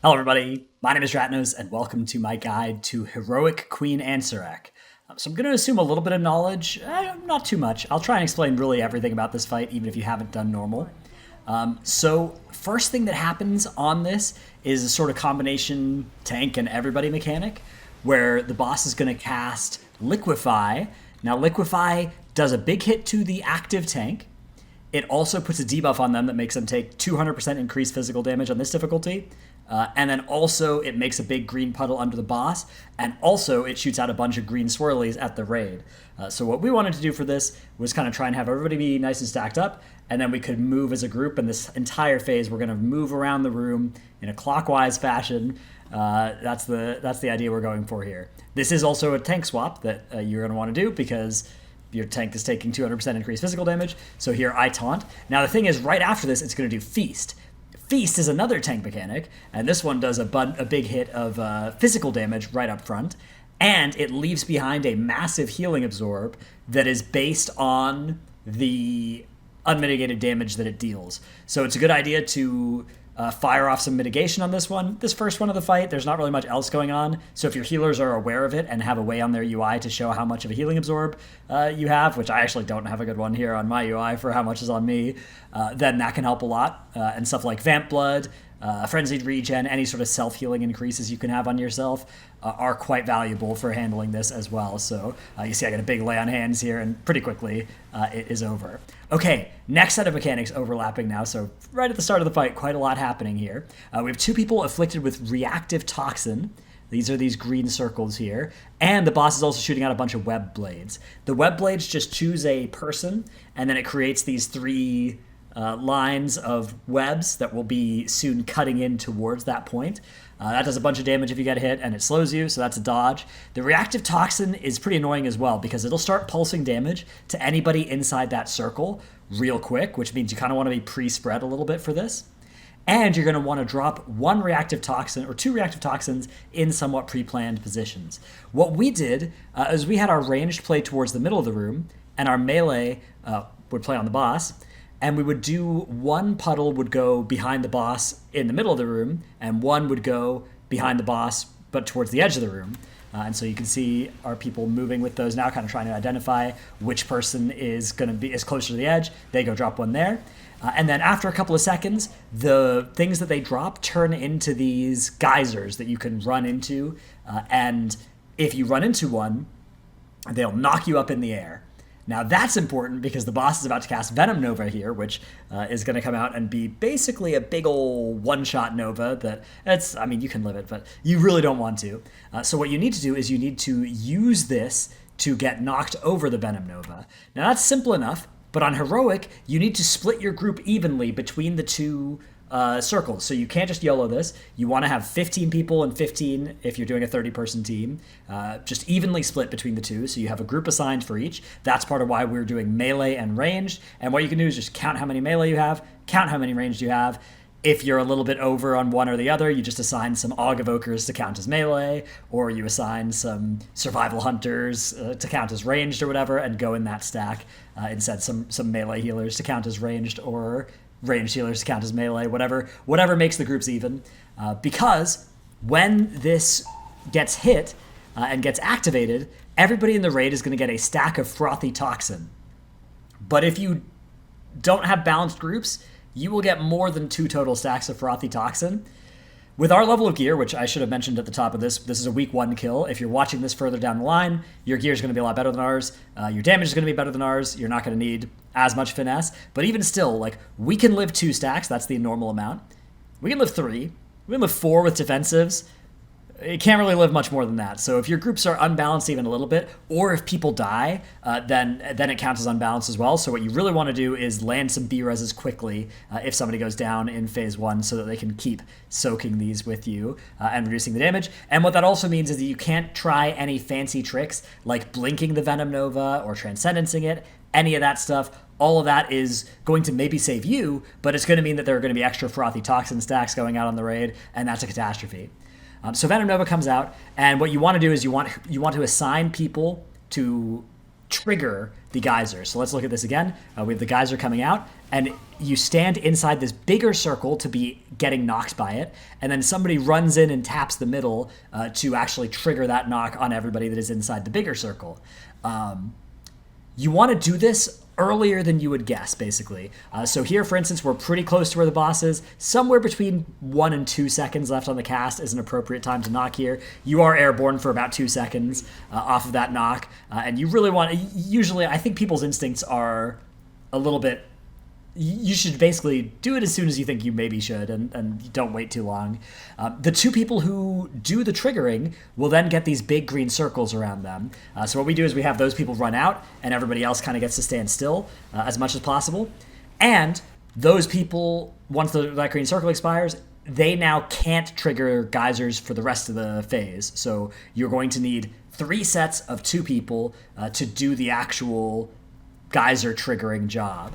Hello, everybody. My name is Ratnos, and welcome to my guide to heroic Queen Ansurek. So I'm going to assume a little bit of knowledge, not too much. I'll try and explain really everything about this fight, even if you haven't done normal. So first thing that happens on this is a sort of combination tank and everybody mechanic, where the boss is going to cast Liquefy. Now, Liquefy does a big hit to the active tank. It also puts a debuff on them that makes them take 200% increased physical damage on this difficulty. And then also it makes a big green puddle under the boss. And also it shoots out a bunch of green swirlies at the raid. So what we wanted to do for this was kind of try and have everybody be nice and stacked up. And then we could move as a group. And this entire phase, we're going to move around the room in a clockwise fashion. That's the idea we're going for here. This is also a tank swap that you're going to want to do because your tank is taking 200% increased physical damage. So here I taunt. Now the thing is, right after this, it's going to do Feast. Feast is another tank mechanic, and this one does a big hit of physical damage right up front, and it leaves behind a massive healing absorb that is based on the unmitigated damage that it deals. So it's a good idea to fire off some mitigation on this one. This first one of the fight, there's not really much else going on, so if your healers are aware of it and have a way on their UI to show how much of a healing absorb you have, which I actually don't have a good one here on my UI for how much is on me, then that can help a lot. And stuff like Vamp Blood, Frenzied Regen, any sort of self-healing increases you can have on yourself are quite valuable for handling this as well. So you see I got a big lay on hands here, and pretty quickly it is over. Okay, next set of mechanics overlapping now. So right at the start of the fight, quite a lot happening here. We have two people afflicted with reactive toxin. These are these green circles here. And the boss is also shooting out a bunch of web blades. The web blades just choose a person, and then it creates these three lines of webs that will be soon cutting in towards that point. That does a bunch of damage if you get hit, and it slows you, so that's a dodge. The reactive toxin is pretty annoying as well, because it'll start pulsing damage to anybody inside that circle real quick, which means you kind of want to be pre-spread a little bit for this. And you're going to want to drop one reactive toxin or two reactive toxins in somewhat pre-planned positions. What we did is we had our ranged play towards the middle of the room, and our melee would play on the boss. And we would do one puddle would go behind the boss in the middle of the room, and one would go behind the boss but towards the edge of the room. And so you can see our people moving with those now, kind of trying to identify which person is going to be as closer to the edge. They go drop one there. And then after a couple of seconds, the things that they drop turn into these geysers that you can run into. And if you run into one, they'll knock you up in the air. Now that's important because the boss is about to cast Venom Nova here, which is going to come out and be basically a big ol' one-shot Nova you can live it, but you really don't want to. So what you need to do is you need to use this to get knocked over the Venom Nova. Now that's simple enough, but on Heroic, you need to split your group evenly between the two circles. So you can't just YOLO this. You want to have 15 people and 15 if you're doing a 30-person team, just evenly split between the two. So you have a group assigned for each. That's part of why we're doing melee and ranged. And what you can do is just count how many melee you have, count how many ranged you have. If you're a little bit over on one or the other, you just assign some Aug Evokers to count as melee, or you assign some Survival Hunters to count as ranged or whatever, and go in that stack. Instead, some melee healers to count as ranged, or ranged healers to count as melee, whatever makes the groups even. Because when this gets hit and gets activated, everybody in the raid is going to get a stack of Frothy Toxin. But if you don't have balanced groups, you will get more than 2 total stacks of Frothy Toxin. With our level of gear, which I should have mentioned at the top of this is a week 1 kill. If you're watching this further down the line, your gear is going to be a lot better than ours. Your damage is going to be better than ours. You're not going to need as much finesse. But even still, we can live 2 stacks. That's the normal amount. We can live 3. We can live 4 with defensives. You can't really live much more than that. So if your groups are unbalanced even a little bit, or if people die, then it counts as unbalanced as well. So what you really want to do is land some B-reses quickly if somebody goes down in phase 1 so that they can keep soaking these with you and reducing the damage. And what that also means is that you can't try any fancy tricks like blinking the Venom Nova or transcendencing it, any of that stuff. All of that is going to maybe save you, but it's going to mean that there are going to be extra Frothy Toxin stacks going out on the raid, and that's a catastrophe. So Venom Nova comes out, and what you want to do is you want to assign people to trigger the geyser. So let's look at this again. We have the geyser coming out, and you stand inside this bigger circle to be getting knocked by it, and then somebody runs in and taps the middle to actually trigger that knock on everybody that is inside the bigger circle. You want to do this earlier than you would guess, basically. So here, for instance, we're pretty close to where the boss is. Somewhere between 1 and 2 seconds left on the cast is an appropriate time to knock here. You are airborne for about 2 seconds off of that knock. And you really want to, usually, I think people's instincts are a little bit, you should basically do it as soon as you think you maybe should, and don't wait too long. The two people who do the triggering will then get these big green circles around them. So what we do is we have those people run out, and everybody else kind of gets to stand still as much as possible. And those people, once that green circle expires, they now can't trigger geysers for the rest of the phase. So you're going to need 3 sets of 2 people to do the actual geyser triggering job.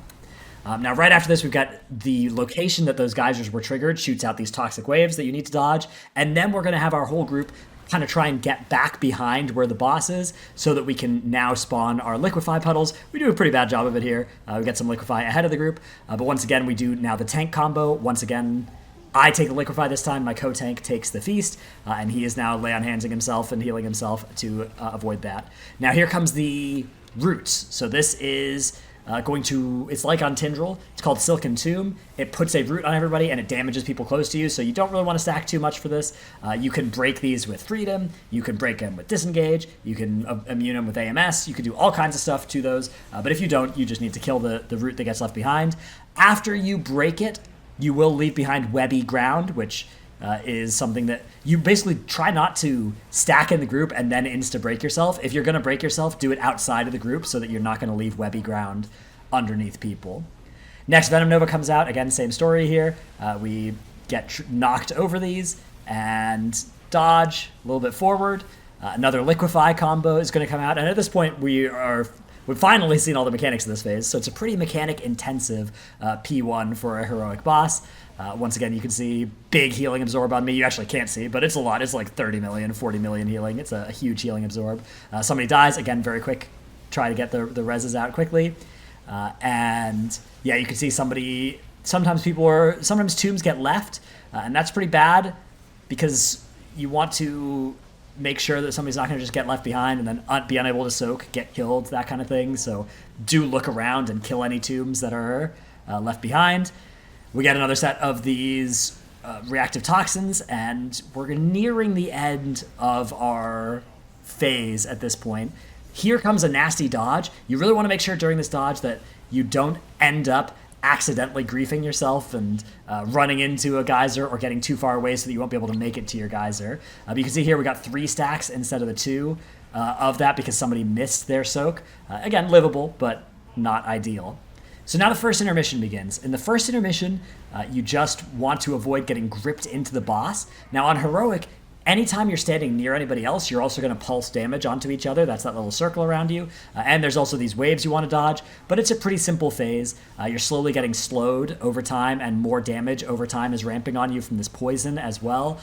Now, right after this, we've got the location that those geysers were triggered, shoots out these toxic waves that you need to dodge, and then we're going to have our whole group kind of try and get back behind where the boss is so that we can now spawn our liquefy puddles. We do a pretty bad job of it here. We get some liquefy ahead of the group, but once again, we do now the tank combo. Once again, I take the liquefy this time, my co-tank takes the feast, and he is now lay-on-handsing himself and healing himself to avoid that. Now, here comes the roots. So this is it's like on Tindril. It's called Silken Tomb. It puts a root on everybody and it damages people close to you, so you don't really want to stack too much for this. You can break these with Freedom. You can break them with Disengage. You can immune them with AMS. You can do all kinds of stuff to those, but if you don't, you just need to kill the root that gets left behind. After you break it, you will leave behind webby ground, which is something that you basically try not to stack in the group and then insta-break yourself. If you're going to break yourself, do it outside of the group so that you're not going to leave webby ground underneath people. Next, Venom Nova comes out. Again, same story here. We get knocked over these and dodge a little bit forward. Another Liquefy combo is going to come out. And at this point, we've finally seen all the mechanics of this phase. So it's a pretty mechanic-intensive P1 for a heroic boss. Once again, you can see big healing absorb on me. You actually can't see, but it's a lot. It's like 30 million, 40 million healing. It's a huge healing absorb. Somebody dies. Again, very quick. Try to get the reses out quickly. And yeah, you can see sometimes tombs get left, and that's pretty bad because you want to make sure that somebody's not going to just get left behind and then be unable to soak, get killed, that kind of thing. So do look around and kill any tombs that are left behind. We get another set of these reactive toxins, and we're nearing the end of our phase at this point. Here comes a nasty dodge. You really want to make sure during this dodge that you don't end up accidentally griefing yourself and running into a geyser or getting too far away so that you won't be able to make it to your geyser. You can see here we got 3 stacks instead of the 2 of that because somebody missed their soak. Again, livable, but not ideal. So now the first intermission begins. In the first intermission, you just want to avoid getting gripped into the boss. Now on Heroic, anytime you're standing near anybody else, you're also going to pulse damage onto each other. That's that little circle around you. And there's also these waves you want to dodge, but it's a pretty simple phase. You're slowly getting slowed over time, and more damage over time is ramping on you from this poison as well.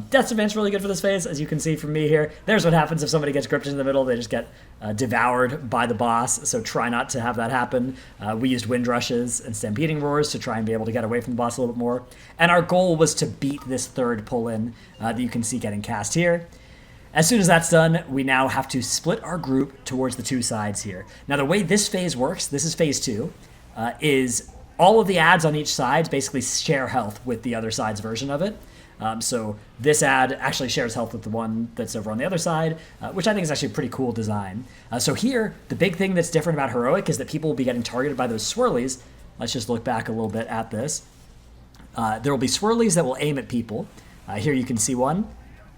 Death Event's really good for this phase, as you can see from me here. There's what happens if somebody gets gripped in the middle. They just get devoured by the boss, so try not to have that happen. We used Wind Rushes and Stampeding Roars to try and be able to get away from the boss a little bit more. And our goal was to beat this third pull-in that you can see getting cast here. As soon as that's done, we now have to split our group towards the 2 sides here. Now the way this phase works, this is phase 2, is all of the ads on each side basically share health with the other side's version of it. So this ad actually shares health with the one that's over on the other side, which I think is actually a pretty cool design. So here, the big thing that's different about Heroic is that people will be getting targeted by those swirlies. Let's just look back a little bit at this. There will be swirlies that will aim at people. Here you can see one,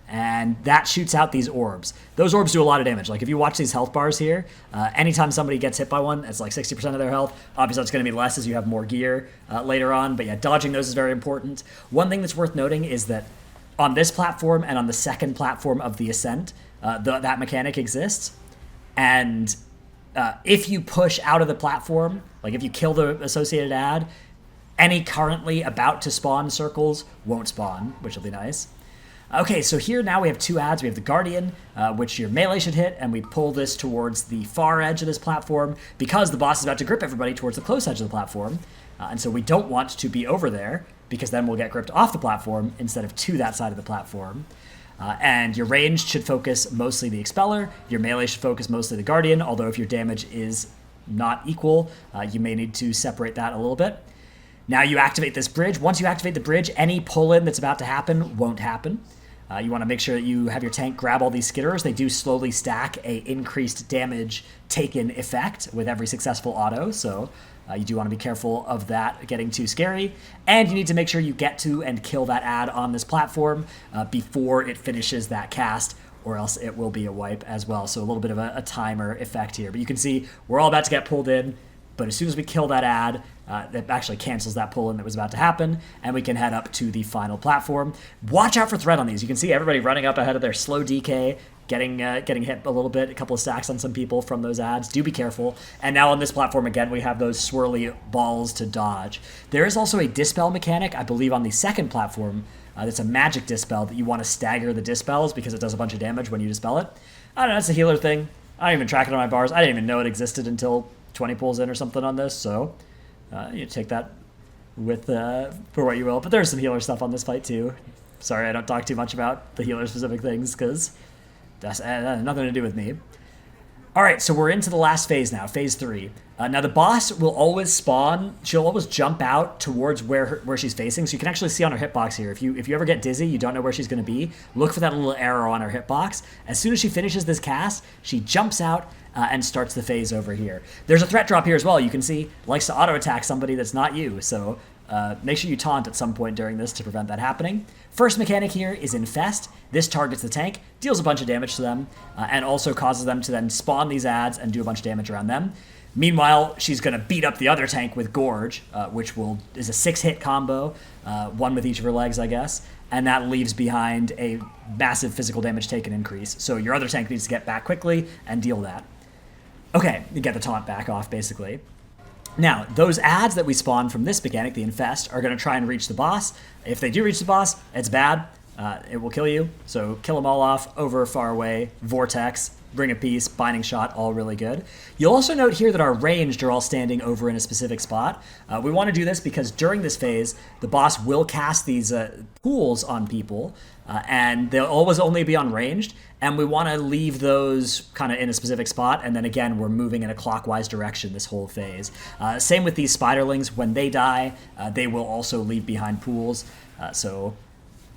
and that shoots out these orbs. Those orbs do a lot of damage. Like if you watch these health bars here, anytime somebody gets hit by one, it's like 60% of their health. Obviously that's going to be less as you have more gear later on, but yeah, dodging those is very important. One thing that's worth noting is that on this platform and on the second platform of the Ascent, that mechanic exists, and if you push out of the platform, like if you kill the associated ad, any currently about to spawn circles won't spawn, which will be nice. Okay, so here now we have two ads. We have the Guardian, which your melee should hit, and we pull this towards the far edge of this platform because the boss is about to grip everybody towards the close edge of the platform. And so we don't want to be over there because then we'll get gripped off the platform instead of to that side of the platform. And your range should focus mostly the Expeller. Your melee should focus mostly the Guardian, although if your damage is not equal, you may need to separate that a little bit. Now you activate this bridge. Once you activate the bridge, any pull-in that's about to happen won't happen. You want to make sure that you have your tank grab all these skitterers. They do slowly stack a increased damage taken effect with every successful auto, so you do want to be careful of that getting too scary. And you need to make sure you get to and kill that ad on this platform before it finishes that cast, or else it will be a wipe as well. So a little bit of a timer effect here. But you can see we're all about to get pulled in, but as soon as we kill that ad, that actually cancels that pull-in that was about to happen, and we can head up to the final platform. Watch out for threat on these. You can see everybody running up ahead of their slow DK, getting hit a little bit, a couple of stacks on some people from those ads. Do be careful. And now on this platform, again, we have those swirly balls to dodge. There is also a dispel mechanic, I believe, on the second platform. That's a magic dispel that you want to stagger the dispels because it does a bunch of damage when you dispel it. I don't know, that's a healer thing. I don't even track it on my bars. I didn't even know it existed until 20 pulls in or something on this, so you take that with for what you will. But there's some healer stuff on this fight too. Sorry, I don't talk too much about the healer specific things because that's nothing to do with me. All right, so we're into the last phase now, phase 3. Now the boss will always spawn. She'll always jump out towards where she's facing. So you can actually see on her hitbox here. If you ever get dizzy, you don't know where she's going to be, look for that little arrow on her hitbox. As soon as she finishes this cast, she jumps out and starts the phase over here. There's a threat drop here as well. You can see likes to auto attack somebody that's not you. So make sure you taunt at some point during this to prevent that happening. First mechanic here is Infest. This targets the tank, deals a bunch of damage to them, and also causes them to then spawn these ads and do a bunch of damage around them. Meanwhile, she's going to beat up the other tank with Gorge, which is a 6-hit combo, one with each of her legs, I guess, and that leaves behind a massive physical damage taken increase. So your other tank needs to get back quickly and deal that. Okay, you get the taunt back off, basically. Now, those ads that we spawn from this mechanic, the Infest, are going to try and reach the boss. If they do reach the boss, it's bad. It will kill you. So kill them all off, over, far away, Vortex, Ring of Peace, Binding Shot, all really good. You'll also note here that our ranged are all standing over in a specific spot. We want to do this because during this phase, the boss will cast these pools on people, and they'll always only be on ranged, and we want to leave those kind of in a specific spot, and then again, we're moving in a clockwise direction this whole phase. Same with these spiderlings. When they die, they will also leave behind pools, so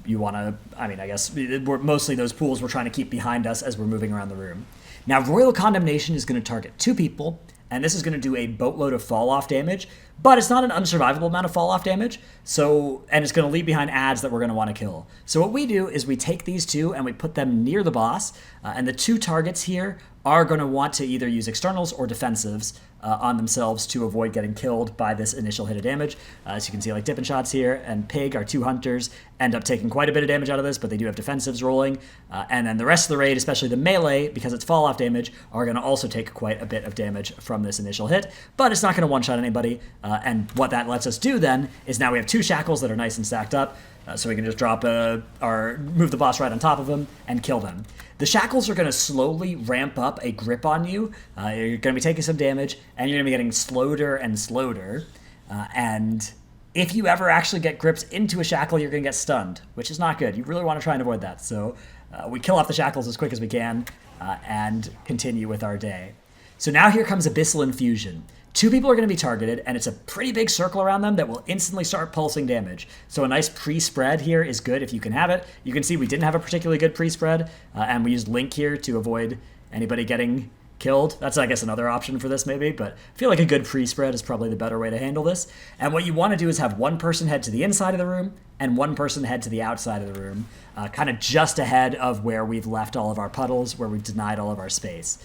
you want to, I guess, mostly those pools we're trying to keep behind us as we're moving around the room. Now, Royal Condemnation is going to target 2 people, and this is going to do a boatload of fall-off damage, but it's not an unsurvivable amount of fall-off damage, and it's going to leave behind ads that we're going to want to kill. So what we do is we take these 2 and we put them near the boss, and the 2 targets here are going to want to either use externals or defensives on themselves to avoid getting killed by this initial hit of damage. As you can see, like Dippin' Shots here and Pig, our 2 hunters, end up taking quite a bit of damage out of this, but they do have defensives rolling. And then the rest of the raid, especially the melee, because it's fall-off damage, are going to also take quite a bit of damage from this initial hit, but it's not going to one-shot anybody. And what that lets us do then is now we have 2 shackles that are nice and stacked up, so we can just move the boss right on top of them and kill them. The shackles are going to slowly ramp up a grip on you. You're going to be taking some damage, and you're going to be getting sloweder and sloweder. And if you ever actually get gripped into a shackle, you're going to get stunned, which is not good. You really want to try and avoid that. So we kill off the shackles as quick as we can and continue with our day. So now here comes Abyssal Infusion. 2 people are going to be targeted, and it's a pretty big circle around them that will instantly start pulsing damage. So a nice pre-spread here is good if you can have it. You can see we didn't have a particularly good pre-spread, and we used Link here to avoid anybody getting killed. That's, I guess, another option for this maybe, but I feel like a good pre-spread is probably the better way to handle this. And what you want to do is have 1 person head to the inside of the room and 1 person head to the outside of the room, kind of just ahead of where we've left all of our puddles, where we've denied all of our space.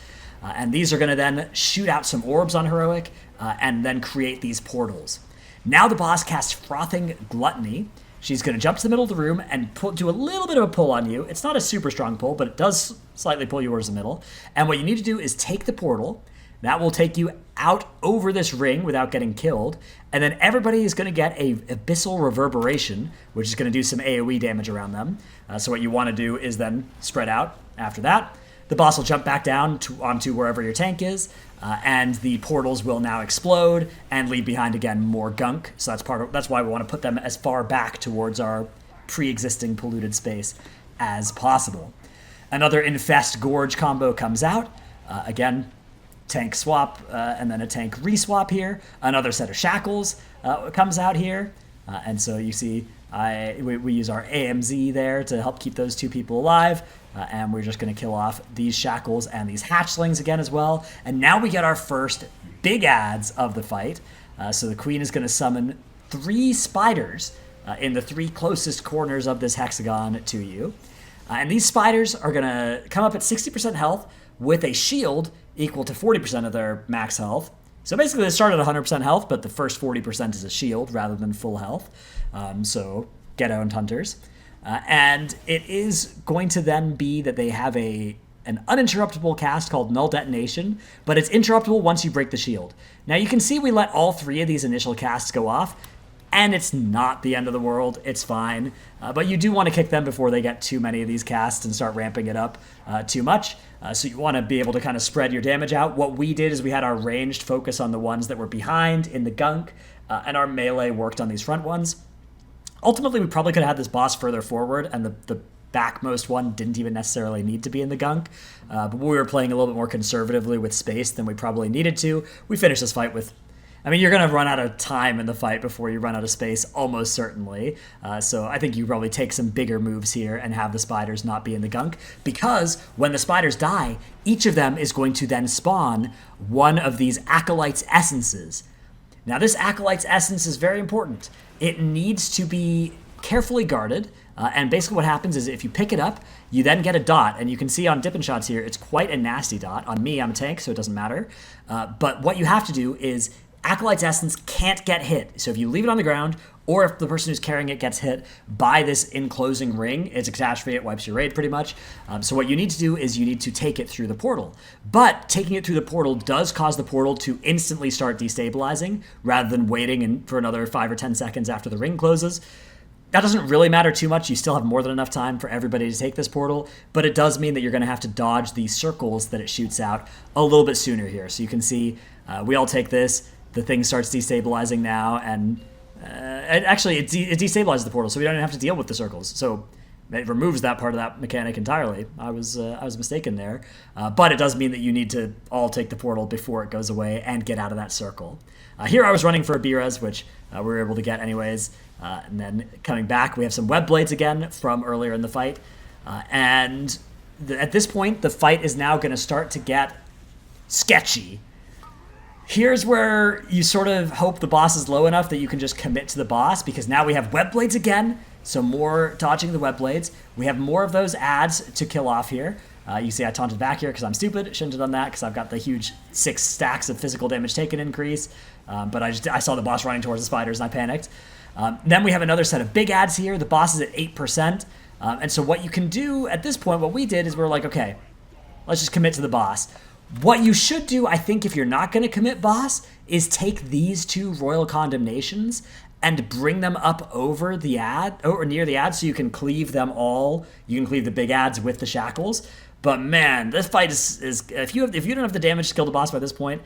And these are going to then shoot out some orbs on Heroic and then create these portals. Now the boss casts Frothing Gluttony. She's going to jump to the middle of the room and do a little bit of a pull on you. It's not a super strong pull, but it does slightly pull you towards the middle. And what you need to do is take the portal, That will take you out over this ring without getting killed. And then everybody is going to get a Abyssal Reverberation, which is going to do some AoE damage around them. So what you want to do is then spread out after that. The boss will jump back down onto wherever your tank is, and the portals will now explode and leave behind, again, more gunk. So that's why we want to put them as far back towards our pre-existing polluted space as possible. Another Infest Gorge combo comes out. Again, tank swap, and then a tank reswap here. Another set of Shackles comes out here. And so you see we use our AMZ there to help keep those two people alive. And we're just going to kill off these Shackles and these Hatchlings again as well. And now we get our first big adds of the fight. So the Queen is going to summon 3 spiders in the 3 closest corners of this hexagon to you. And these spiders are going to come up at 60% health with a shield equal to 40% of their max health. So basically they start at 100% health, but the first 40% is a shield rather than full health. So get owned, hunters. And it is going to then be that they have an uninterruptible cast called Null Detonation, but it's interruptible once you break the shield. Now you can see we let all 3 of these initial casts go off, and it's not the end of the world. It's fine. But you do want to kick them before they get too many of these casts and start ramping it up too much. So you want to be able to kind of spread your damage out. What we did is we had our ranged focus on the ones that were behind in the gunk, and our melee worked on these front ones. Ultimately, we probably could have had this boss further forward, and the backmost one didn't even necessarily need to be in the gunk. But we were playing a little bit more conservatively with space than we probably needed to. We finished this fight with... I mean, you're going to run out of time in the fight before you run out of space, almost certainly. So I think you probably take some bigger moves here and have the spiders not be in the gunk, because when the spiders die, each of them is going to then spawn one of these Acolyte's Essences. Now, this Acolyte's Essence is very important. It needs to be carefully guarded, and basically what happens is if you pick it up, you then get a dot, and you can see on Dippin' Shots here, it's quite a nasty dot. On me, I'm a tank, so it doesn't matter. But what you have to do is Acolyte's Essence can't get hit. So if you leave it on the ground, or if the person who's carrying it gets hit by this enclosing ring, it's a catastrophe, it wipes your raid pretty much. So what you need to do is you need to take it through the portal. But taking it through the portal does cause the portal to instantly start destabilizing, rather than waiting for another 5 or 10 seconds after the ring closes. That doesn't really matter too much. You still have more than enough time for everybody to take this portal, but it does mean that you're going to have to dodge the circles that it shoots out a little bit sooner here. So you can see we all take this. The thing starts destabilizing now, and it destabilizes the portal, so we don't even have to deal with the circles. So it removes that part of that mechanic entirely. I was mistaken there, but it does mean that you need to all take the portal before it goes away and get out of that circle. Here I was running for a B-res, which we were able to get anyways, and then coming back, we have some web blades again from earlier in the fight, and at this point, the fight is now going to start to get sketchy. Here's where you sort of hope the boss is low enough that you can just commit to the boss, because now we have web blades again, so more dodging the web blades. We have more of those adds to kill off here. You see I taunted back here because I'm stupid. Shouldn't have done that because I've got the huge 6 stacks of physical damage taken increase. But I saw the boss running towards the spiders and I panicked. Then we have another set of big adds here. The boss is at 8%. And so what you can do at this point, what we did is we're like, okay, let's just commit to the boss. What you should do, I think, if you're not going to commit boss, is take these 2 Royal Condemnations and bring them up over the ad, or near the ad, so you can cleave them all. You can cleave the big ads with the Shackles. But man, this fight is if you don't have the damage to kill the boss by this point,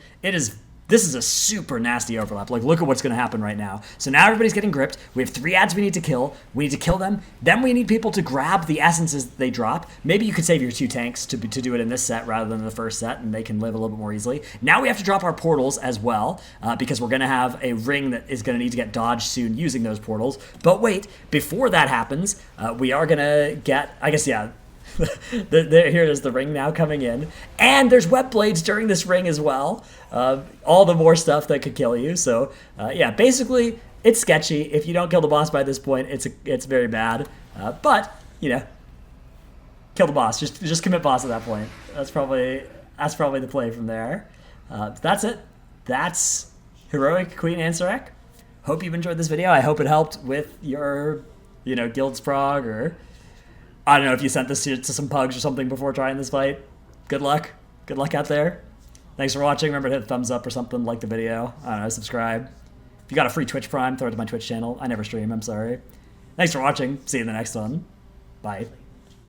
this is a super nasty overlap. Like, look at what's going to happen right now. So now everybody's getting gripped. We have 3 ads we need to kill. We need to kill them. Then we need people to grab the essences that they drop. Maybe you could save your 2 tanks to do it in this set rather than the first set, and they can live a little bit more easily. Now we have to drop our portals as well, because we're going to have a ring that is going to need to get dodged soon using those portals. But wait, before that happens, we are going to get, I guess, yeah, here it is, the ring now coming in, and there's web blades during this ring as well. All the more stuff that could kill you. So yeah, basically it's sketchy. If you don't kill the boss by this point, it's very bad. But you know, kill the boss. Just commit boss at that point. That's probably the play from there. That's it. That's Heroic Queen Ansurek. Hope you've enjoyed this video. I hope it helped with your guild sprog, or I don't know if you sent this to some pugs or something before trying this fight. Good luck. Good luck out there. Thanks for watching. Remember to hit the thumbs up or something, like the video. I don't know, subscribe. If you got a free Twitch Prime, throw it to my Twitch channel. I never stream, I'm sorry. Thanks for watching. See you in the next one. Bye.